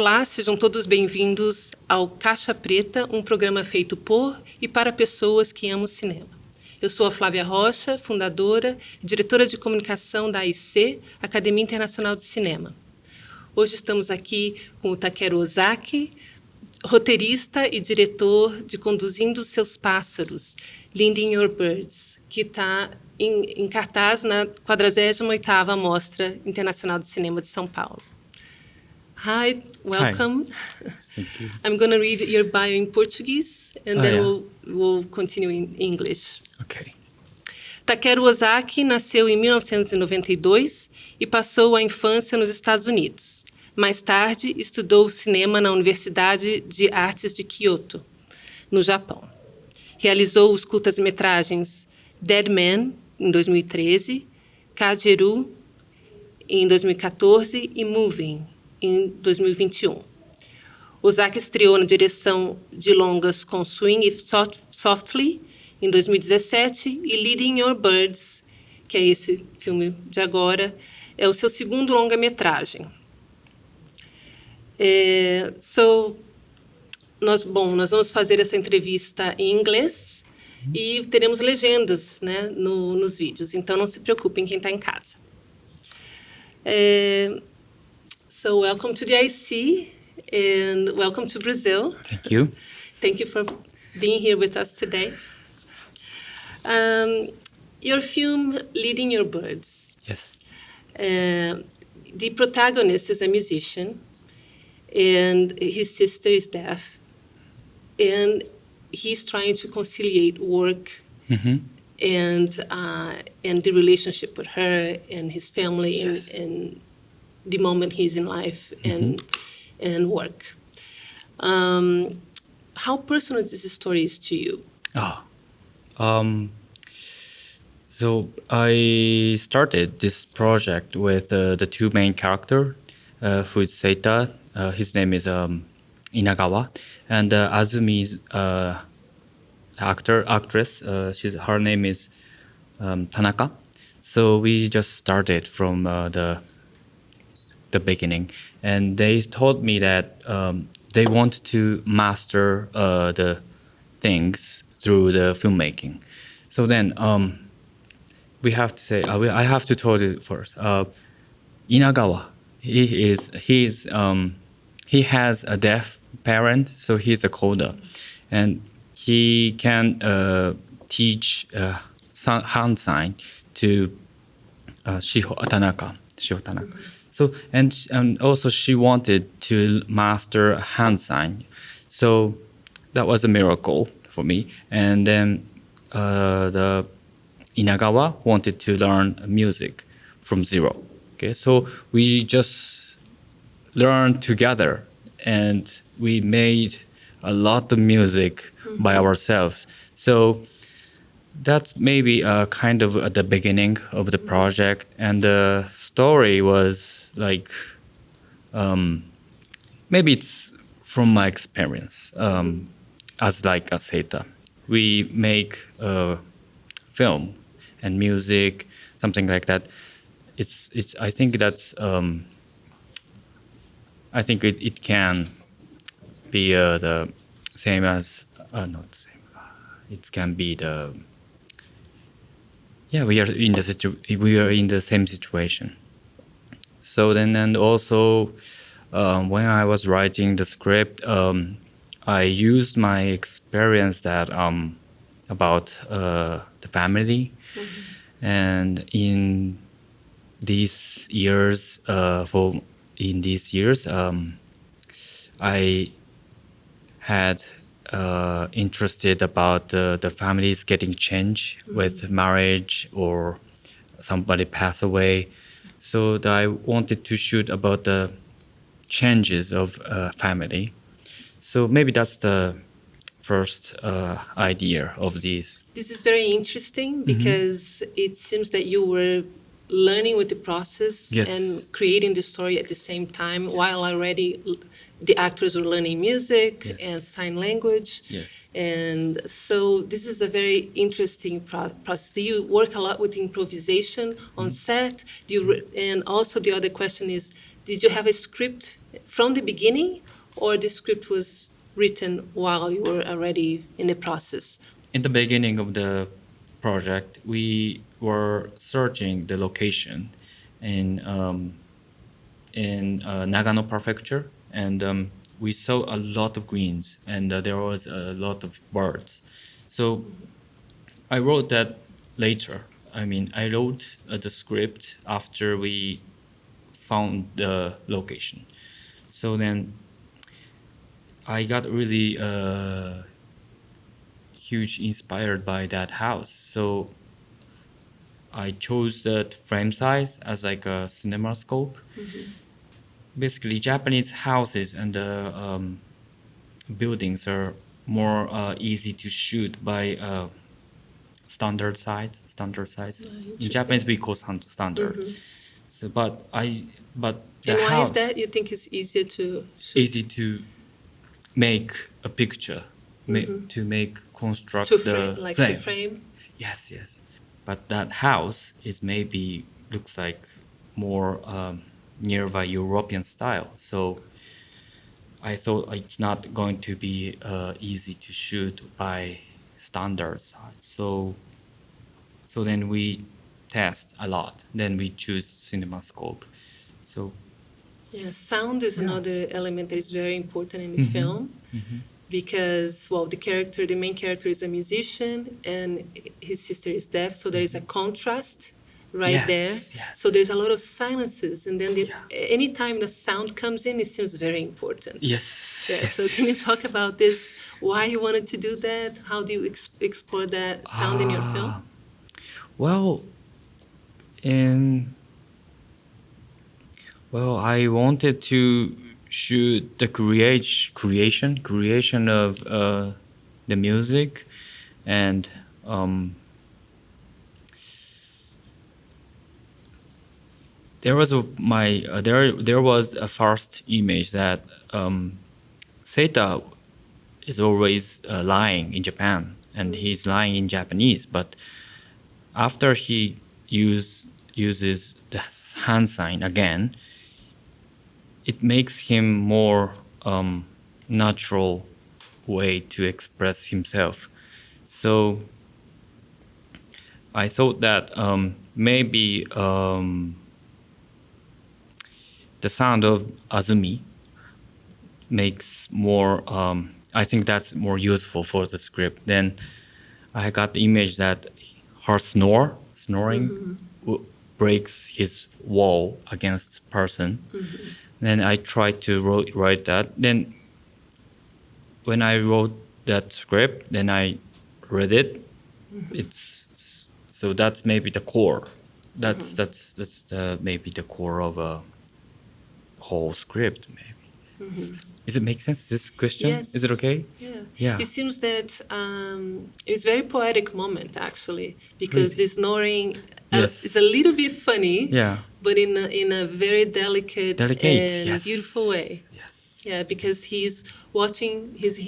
Olá, sejam todos bem-vindos ao Caixa Preta, um programa feito por e para pessoas que amam cinema. Eu sou a Flávia Rocha, fundadora e diretora de comunicação da AIC, Academia Internacional de Cinema. Hoje estamos aqui com o Takeru Ozaki, roteirista e diretor de Conduzindo Seus Pássaros, Leading Your Birds, que está em cartaz na 48ª Mostra Internacional de Cinema de São Paulo. Hi, welcome. Hi. Thank you. I'm going to read your bio in Portuguese, and then we'll continue in English. Okay. Takeru Ozaki nasceu em 1992 e passou a infância nos Estados Unidos. Mais tarde, estudou cinema na Universidade de Artes de Kyoto, no Japão. Realizou os curtas-metragens Dead Man, em 2013, Kagerou, em 2014 e Moving, em 2021. Ozaki estreou na direção de longas com Swing It Softly, em 2017, e Leading Your Birds, que é esse filme de agora, é o seu segundo longa-metragem. Nós vamos fazer essa entrevista em inglês e teremos legendas, né, nos vídeos, então não se preocupem quem está em casa. So welcome to the AIC and welcome to Brazil. Thank you. Thank you for being here with us today. Your film, Leading Your Birds. Yes. The protagonist is a musician, and his sister is deaf, and he's trying to conciliate work and the relationship with her and his family and the moment he's in life and work. How personal this story is to you? So I started this project with the two main characters, who is Seita. His name is Inagawa, and Azumi's actress. Her name is Tanaka. So we just started from the beginning, and they told me that they want to master the things through the filmmaking. So then we have to say I have to tell you first. Inagawa, he has a deaf parent, so he's a coder, and he can teach hand sign to Shiho Tanaka. So and also she wanted to master hand sign, so that was a miracle for me. And then the Inagawa wanted to learn music from zero. Okay, so we just learned together, and we made a lot of music by ourselves. So that's maybe kind of at the beginning of the project, and the story was like maybe it's from my experience as like a Seita. We make film and music, something like that. It's I think that's I think it can be the same as not the same. It can be the we are in the same situation. So then, and also when I was writing the script, I used my experience that about the family, and in these years, I had interested about the families getting changed with marriage or somebody pass away. So I wanted to shoot about the changes of family. So maybe that's the first idea of this. This is very interesting because it seems that you were learning with the process and creating the story at the same time while already the actors were learning music and sign language. And so this is a very interesting process. Do you work a lot with improvisation on set? And also the other question is, did you have a script from the beginning, or the script was written while you were already in the process? In the beginning of the project, we were searching the location in Nagano Prefecture, and we saw a lot of greens, and there was a lot of birds. So I wrote that later. I mean, I wrote the script after we found the location. So then I got really huge inspired by that house. So I chose that frame size as like a cinema scope. Basically, Japanese houses and the buildings are more easy to shoot by standard size. In Japanese, we call standard. So, but the And why house is that? You think it's easier to shoot? easy to make a picture, to construct To the frame, like frame. to frame? Yes. But that house is maybe looks like more nearby European style. So I thought it's not going to be easy to shoot by standard size. So then we test a lot. Then we choose CinemaScope. So Yeah, sound is another element that is very important in the film, because, well, the main character is a musician and his sister is deaf, so there is a contrast right there. Yes. So there's a lot of silences, and then anytime the sound comes in, it seems very important. yes. Yeah, so can you talk about this? Why you wanted to do that? How do you explore that sound in your film? Well, I wanted to shoot the creation of the music, and there was a first image that Seita is always lying in Japan, and he's lying in Japanese, but after he uses the hand sign again, it makes him more natural way to express himself. So I thought that maybe the sound of Azumi makes more. I think that's more useful for the script. Then I got the image that her snoring breaks his wall against person. Then I tried to write that. Then when I wrote that script, then I read it. So that's maybe the core. That's maybe the core of a whole script, maybe. Does it make sense, this question? Yes. Is it okay? Yeah. It seems that it's a very poetic moment, actually, because Really? the snoring Yes. is a little bit funny, Yeah. but in a very delicate and Yes. beautiful way. Yes. Yeah, because he's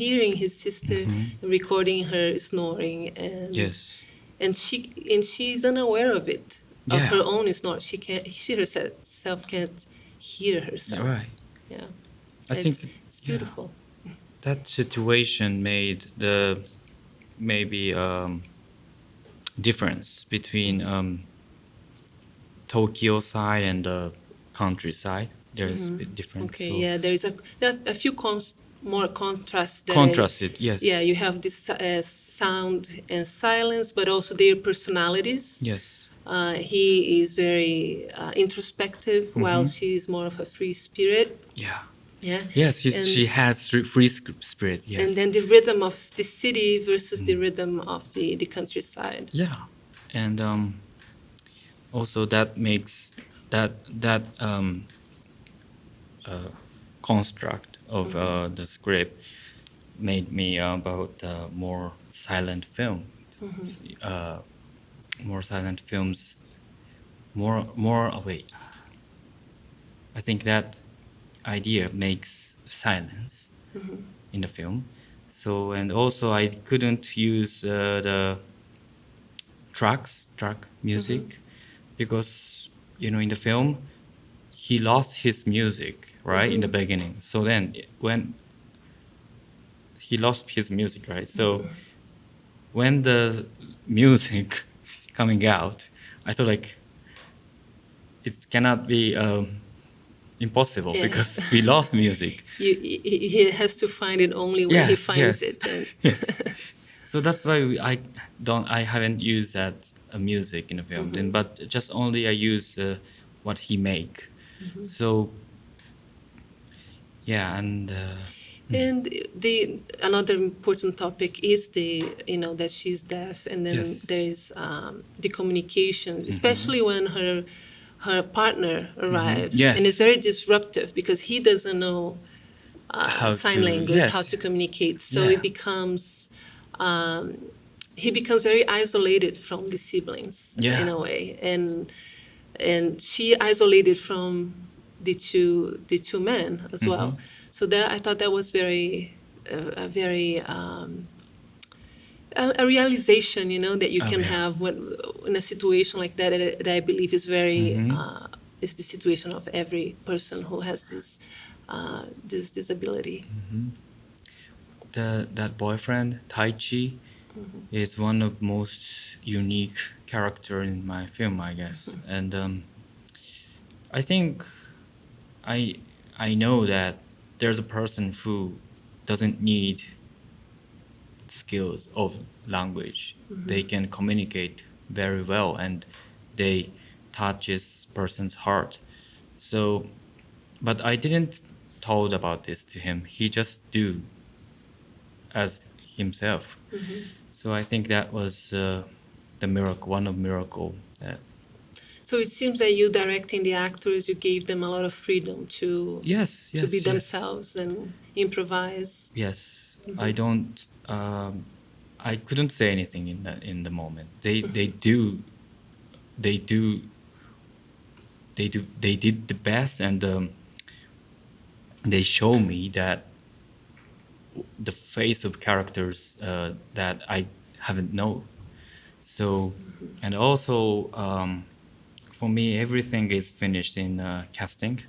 hearing his sister recording her snoring, and Yes. and she's unaware of it, of Yeah. her own snore. She herself can't hear herself. Right. Yeah, I think it's beautiful. that situation made the maybe difference between Tokyo side and the countryside. There's a bit different. Okay, so yeah, there is a few more contrasts there. contrasted. Yes. Yeah, you have this sound and silence, but also their personalities. Yes. He is very introspective, while she is more of a free spirit. Yeah. Yeah. Yes. She has free spirit. Yes. And then the rhythm of the city versus the rhythm of the countryside. Yeah, and also that makes that construct of the script made me about more silent film, more silent films, more away. I think that idea makes silence in the film. So, and also I couldn't use the track music, because in the film he lost his music, right, in the beginning. So then when he lost his music, right? So when the music coming out, I thought like it cannot be impossible Yes. because we lost music. He has to find it only when he finds it. And Yes. So that's why I haven't used that music in the film. Then, but just only I use what he make. So yeah, and And the another important topic is that she's deaf, and then Yes. there's the communications, especially when her partner arrives, and it's Yes. very disruptive because he doesn't know How sign to- language, yes. how to communicate. So Yeah. it becomes he becomes very isolated from the siblings Yeah. in a way, and she isolated from the two men as well. So that I thought that was very a very a realization, that you can yeah. have when in a situation like that. That I believe is very is the situation of every person who has this disability. That boyfriend Taichi is one of most unique character in my film, I guess. And I think I know that there's a person who doesn't need skills of language. They can communicate very well, and they touch this person's heart. So, but I didn't told about this to him. He just do as himself. So I think that was the miracle, one of miracle. That So it seems that you directing the actors, you gave them a lot of freedom to yes, to be yes. themselves and improvise. Yes, I don't. I couldn't say anything in the moment. They did the best, and they show me that the face of characters that I haven't known. So, and also for me, everything is finished in casting.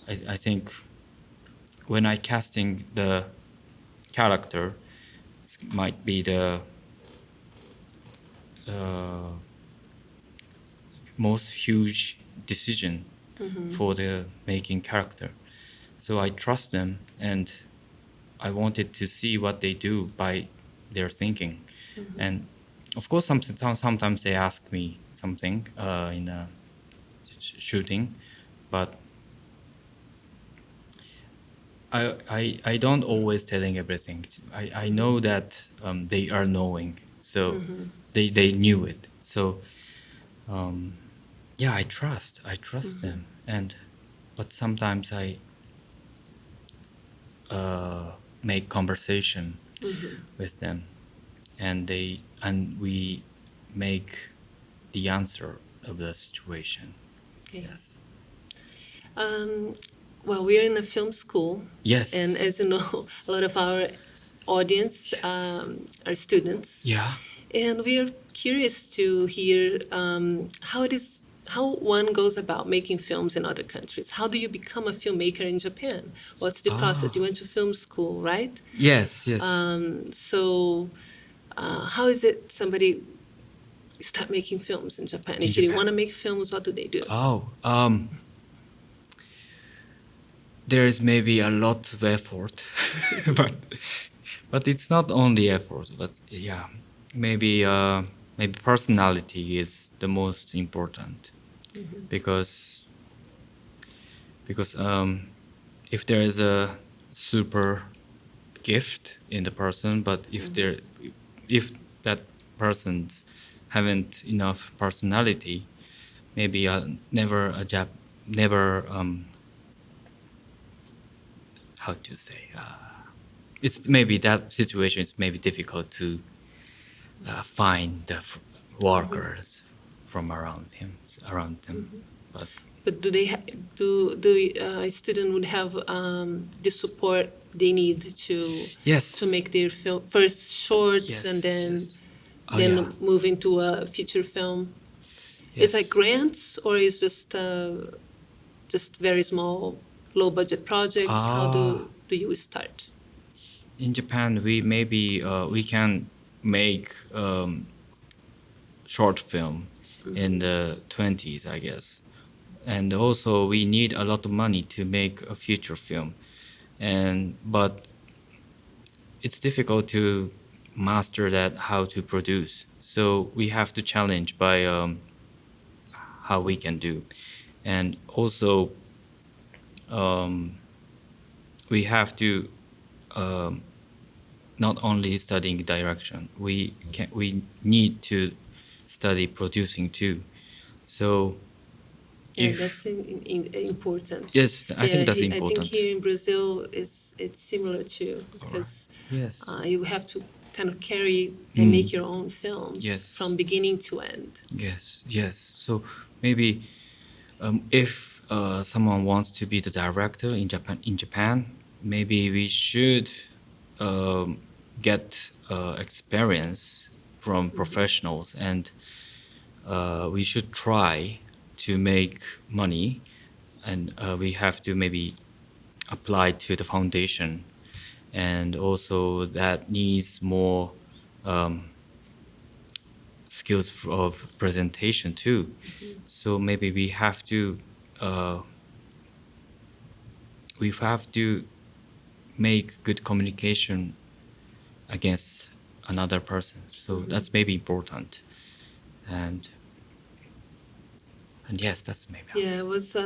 I think when I casting the character, it might be the most huge decision for the making character. So I trust them, and I wanted to see what they do by their thinking. And of course, sometimes they ask me something in a shooting, but I don't always telling everything. I know that they are knowing, so they knew it. So yeah, I trust them, but sometimes I make conversation with them, and we make the answer of the situation. Okay. Yes. Well, we're in a film school. Yes. And as you know, a lot of our audience are students. Yeah. And we are curious to hear how one goes about making films in other countries. How do you become a filmmaker in Japan? What's the process? You went to film school, right? Yes. Yes. So how is it somebody start making films in Japan? If they Japan. want to make films, what do they do? There is maybe a lot of effort, but it's not only effort. But yeah, maybe personality is the most important, because if there is a super gift in the person, but if that person's haven't enough personality, maybe never how to say it's maybe that situation is maybe difficult to find the workers from around them, but But do they do a student would have the support they need Yes. to make their first shorts Yes, and then yes. Oh, yeah. move into a feature film? Is Yes. it grants or is just very small, low budget projects? How do you start? In Japan, we can make short film in the 20s, I guess. And also we need a lot of money to make a feature film. But it's difficult to master that, how to produce. So we have to challenge by how we can do. And also we have to not only studying direction, we need to study producing too. So Yeah, if that's important. yes, I think that's I think important. here in Brazil it's similar too, because Yes. you have to kind of carry and make your own films Yes. from beginning to end. Yes. So maybe if someone wants to be the director in Japan, maybe we should get experience from professionals, and we should try to make money, and we have to maybe apply to the foundation, and also that needs more skills of presentation too. So maybe we have to make good communication against another person. So that's maybe important. And yes, that's maybe Yeah, I was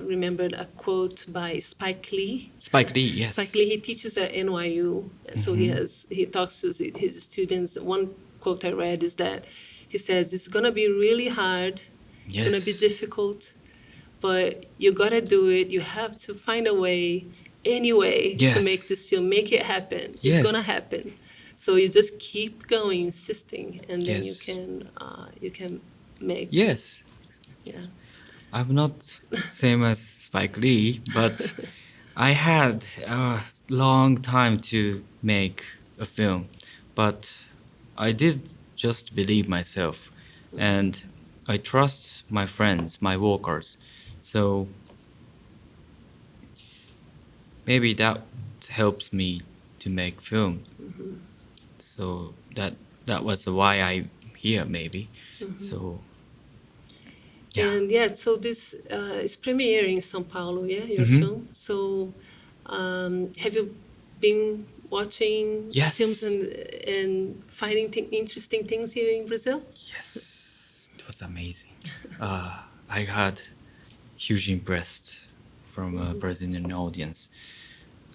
remembered a quote by Spike Lee. Spike Lee. Yes. Spike Lee, he teaches at NYU, and so he talks to his students. One quote I read is that he says it's gonna be really hard, it's gonna be Yes. difficult, but you gotta do it. You have to find a way, any way, to Yes. make this film, make it happen. It's Yes. gonna happen. So you just keep going, insisting, and then Yes. you can make. Yes. Yeah. I'm not same as Spike Lee, but I had a long time to make a film, but I did just believe myself, and I trust my friends, my workers. So maybe that helps me to make film. So that was why I'm here, maybe. So yeah. And yeah, so this is premiering in São Paulo, yeah, your film. So have you been watching Yes. films and finding interesting things here in Brazil? Yes, it was amazing. I had huge impressed from a Brazilian audience.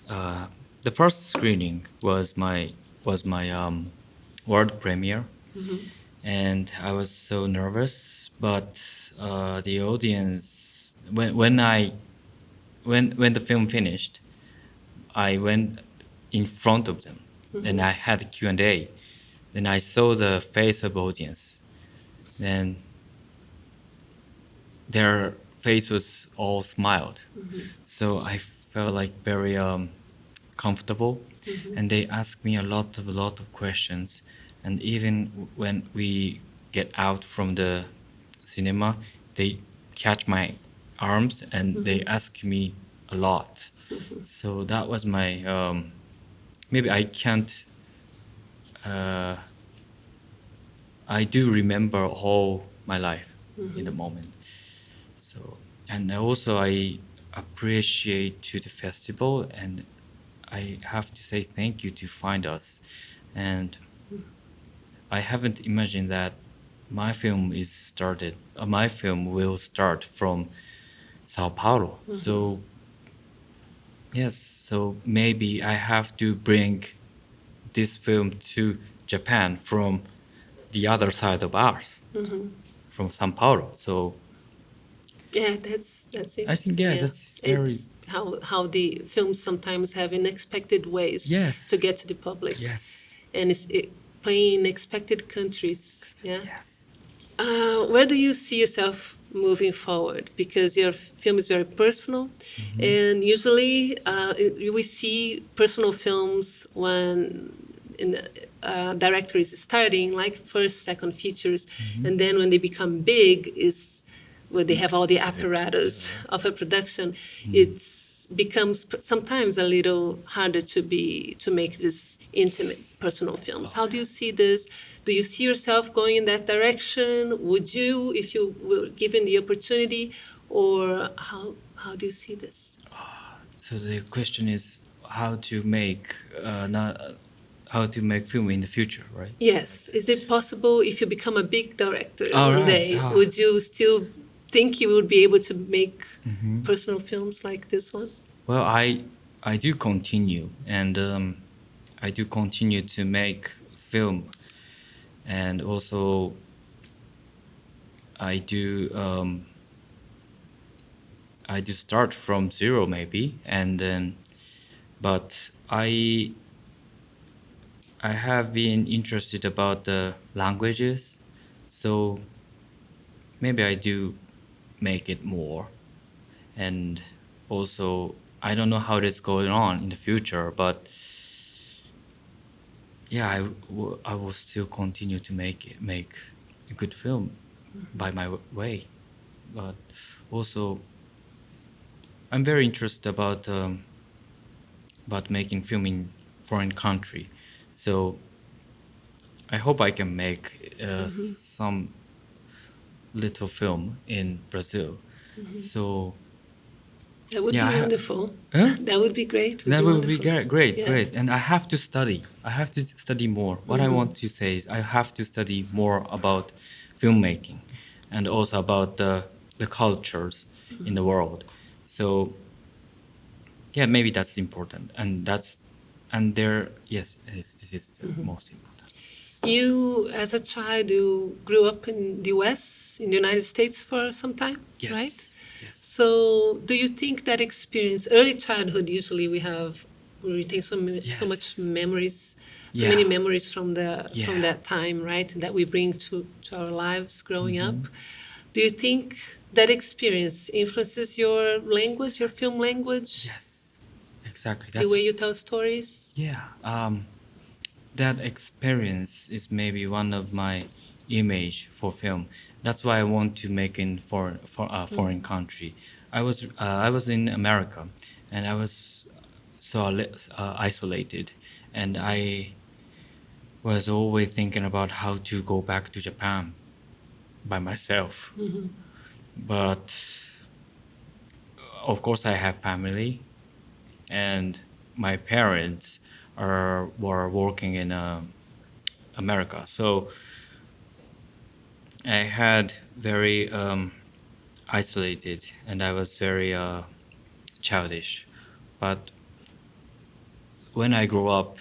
The first screening was my world premiere, and I was so nervous. But the audience, when the film finished, I went in front of them, and I had Q&A. Then I saw the face of audience. Then their face was all smiled. So I felt like very comfortable, and they asked me a lot of questions. And even when we get out from the cinema, they catch my arms and they ask me a lot. So that was my maybe I can't. I do remember all my life in the moment. So, and also I appreciate to the festival, and I have to say thank you to find us. And I haven't imagined that my film will start from Sao Paulo. So yes, so maybe I have to bring this film to Japan from the other side of ours, from Sao Paulo. So Yeah, that's interesting. I think that's very It's how the films sometimes have unexpected ways Yes. to get to the public. yes, And it's playing in expected countries. Yeah. yes. Where do you see yourself moving forward? Because your film is very personal, and usually we see personal films when director is starting, like first, second features, and then when they become big is where they have all the apparatus of a production. It's becomes sometimes a little harder to make this intimate personal films. How do you see this? Do you see yourself going in that direction? Would you, if you were given the opportunity, or how do you see this? So the question is how to make how to make film in the future, right? Yes. Is it possible if you become a big director All one right. day, would you still think you would be able to make personal films like this one? Well, I do continue, and I do continue to make film, and also I do start from zero maybe, and then but I have been interested about the languages, so maybe I do make it more. And also, I don't know how this going on in the future, but yeah, I will still continue to make a good film by my way. But also, I'm very interested about making film in foreign country. So I hope I can make some little film in Brazil. So That would yeah, be wonderful. Huh? That would be great. That be would be wonderful. great, Yeah. great. And I have to study. I have to study more. What I want to say is I have to study more about filmmaking and also about the cultures in the world. So yeah, maybe that's important. Yes, this is the most important. You, as a child, you grew up in the US, in the United States for some time, Yes. right? Yes. So, do you think that experience, early childhood, usually we retain so much Yes. memories, so Yeah. many memories from Yeah. that time, right? That we bring to our lives growing up. Do you think that experience influences your language, your film language, Yes. Exactly. the way you tell stories? Yeah. That experience is maybe one of my image for film. That's why I want to make in foreign country. I was in America, and I was isolated, and I was always thinking about how to go back to Japan by myself. But of course, I have family, and my parents were working in America, so I had very isolated, and I was very childish. But when I grew up,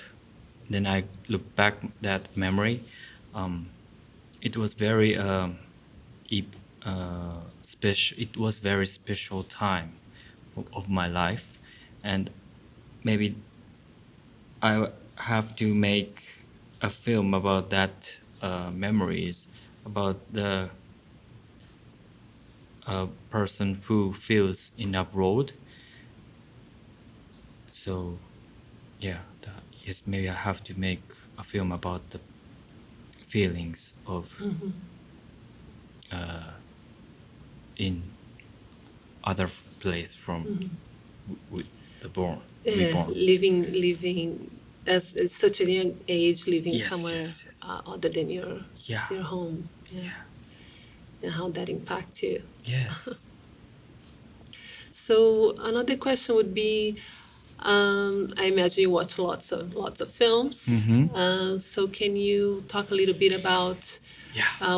then I look back that memory. Um, it was very special. It was very special time of my life, and maybe I have to make a film about that memories, about the person who feels in abroad. So yeah, yes, maybe I have to make a film about the feelings of in other place from with the born reborn. Living as such a young age, living Yes, somewhere yes, yes. other than Yeah, your home, yeah, and how that impacts you. yes. So another question would be, I imagine you watch lots of films. So can you talk a little bit about Yeah.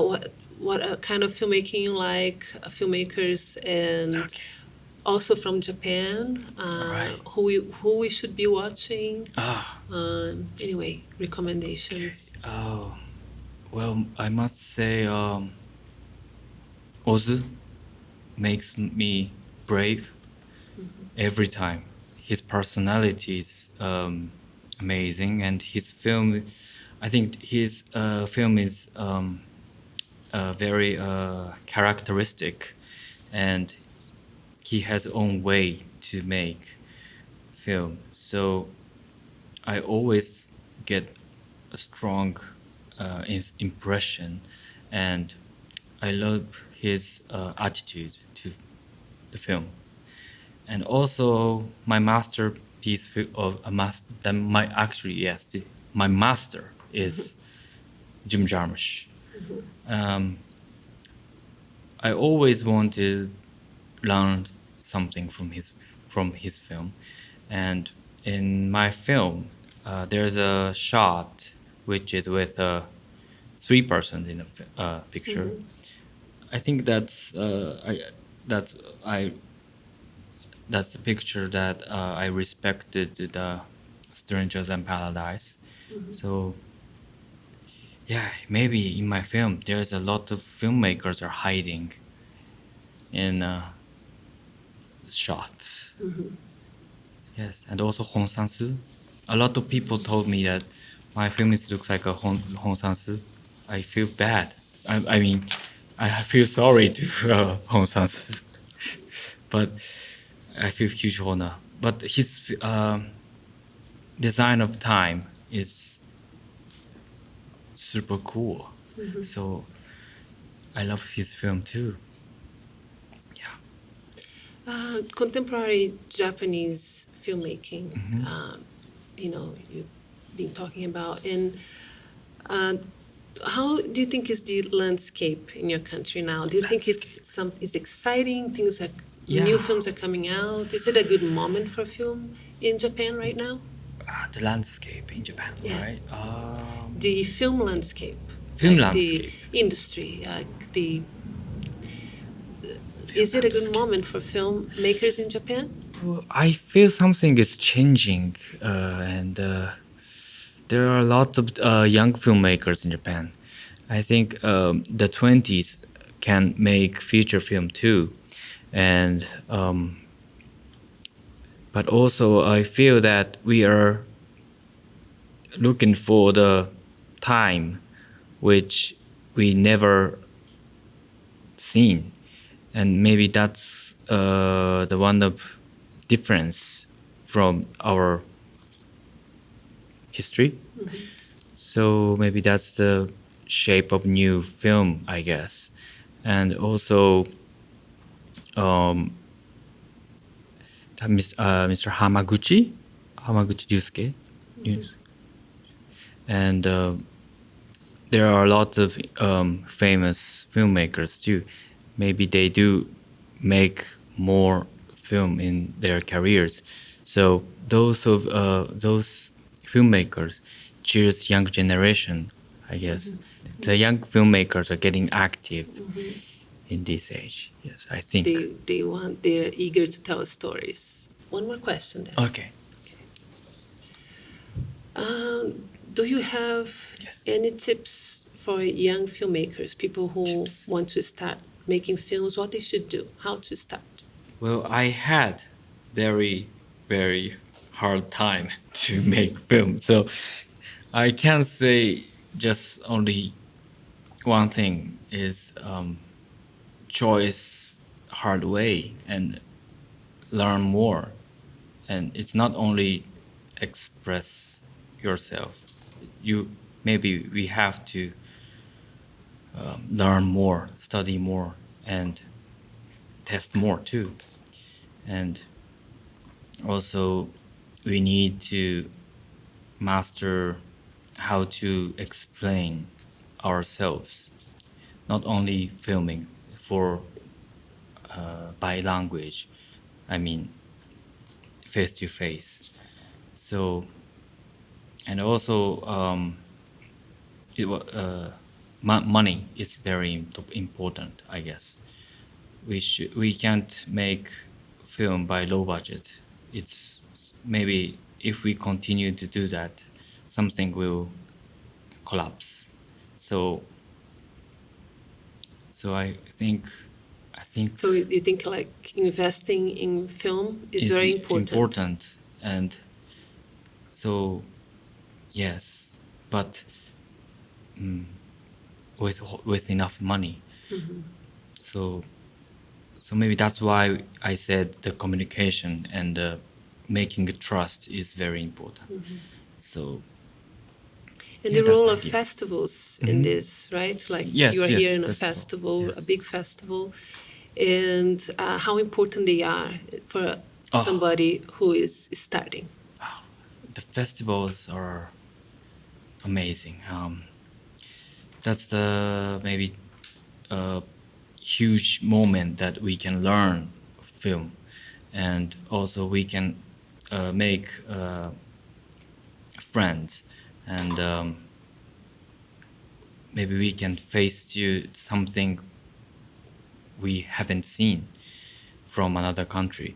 what kind of filmmaking you like, filmmakers, and Okay. also from Japan, Right. who we should be watching. Ah. Anyway, recommendations. Oh, well, I must say, Ozu makes me brave every time. His personality is amazing, and his film, I think his film is very characteristic, and he has own way to make film. So I always get a strong impression, and I love his attitude to the film. And also my masterpiece of a master, my master is Jim Jarmusch. I always want to learn something from his film, and in my film, there's a shot which is with three persons in a picture. I think that's the picture that I respected the Strangers and Paradise. So yeah, maybe in my film there's a lot of filmmakers are hiding in shots. Yes, and also Hong Sang-soo. A lot of people told me that my film looks like a Hong Sang-soo. I feel bad. I mean, I feel sorry to Hong Sang-soo, but I feel huge honor. But his design of time is super cool. So I love his film too. Yeah. Contemporary Japanese filmmaking, you've been talking about, and how do you think is the landscape in your country now? Do you think it's exciting? New films are coming out. Is it a good moment for film in Japan right now? The landscape in Japan, Yeah. right? The film landscape, Film like landscape. the industry, is it a good moment for filmmakers in Japan? Well, I feel something is changing, and there are a lot of young filmmakers in Japan. I think the 20s can make feature film too, and but also I feel that we are looking for the time which we never seen, and maybe that's the one of difference from our history. So maybe that's the shape of new film, I guess. And also Mr. Hamaguchi Ryusuke. And there are a lot of famous filmmakers too. Maybe they do make more film in their careers. So those filmmakers cheers young generation, I guess. The young filmmakers are getting active in this age. Yes, I think. They're eager to tell stories. One more question then. Okay. Do you have any tips for young filmmakers, people who want to start making films, what they should do, how to start? Well, I had very, very hard time to make film. So I can say just only one thing is choice hard way and learn more. And it's not only express yourself. Maybe we have to learn more, study more, and test more too. And also we need to master how to explain ourselves, not only filming for by language, I mean face to face. So, and also money is very important, I guess. We can't make film by low budget. It's maybe if we continue to do that, something will collapse. So I think. So you think like investing in film is very important? And so yes, but with enough money. So maybe that's why I said the communication and making a trust is very important. So And Yeah, the that's role my of idea. festivals in this, right? Like Yes, you are yes, here in a festival, festival, a yes. big festival, and how important they are for Oh. somebody who is starting. The festivals are amazing. That's the maybe a huge moment that we can learn film, and also we can make friends, and maybe we can face you something we haven't seen from another country.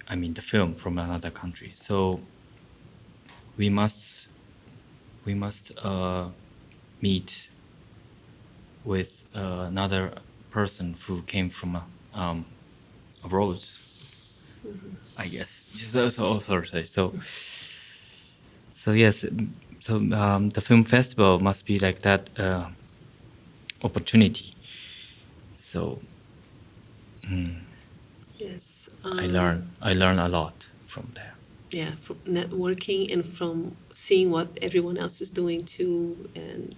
I mean, the film from another country. So we must meet with another person who came from abroad. I guess. So yes. So the film festival must be like that opportunity. So Yes. I learn a lot from there. Yeah, from networking and from seeing what everyone else is doing too. And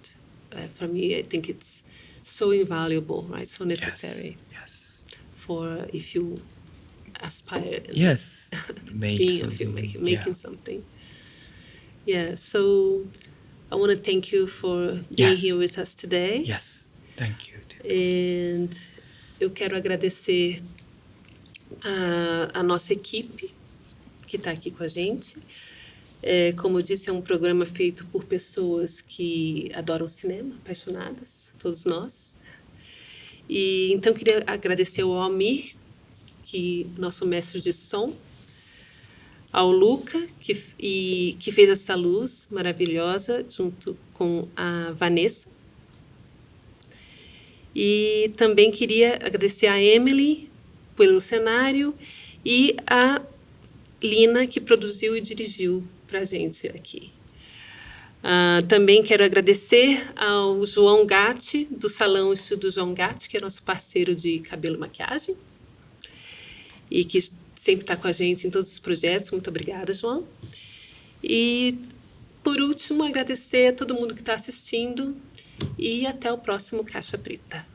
for me, I think it's so invaluable, right? So necessary Yes. for if you aspire in Yes. Make being a something. filmmaker, Yeah. making something. Yeah, so I want to thank you for being Yes. here with us today. Yes. Thank you. And eu quero agradecer a nossa equipe que está aqui com a gente. Como eu disse, é um programa feito por pessoas que adoram cinema, apaixonadas, todos nós. E então queria agradecer ao Almir, nosso mestre de som, ao Luca, que fez essa luz maravilhosa, junto com a Vanessa. E também queria agradecer a Emily pelo cenário e a Lina, que produziu e dirigiu para a gente aqui. Também quero agradecer ao João Gatti, do Salão Estudo João Gatti, que é nosso parceiro de cabelo e maquiagem, e que sempre está com a gente em todos os projetos. Muito obrigada, João. E, por último, agradecer a todo mundo que está assistindo e até o próximo Caixa Preta.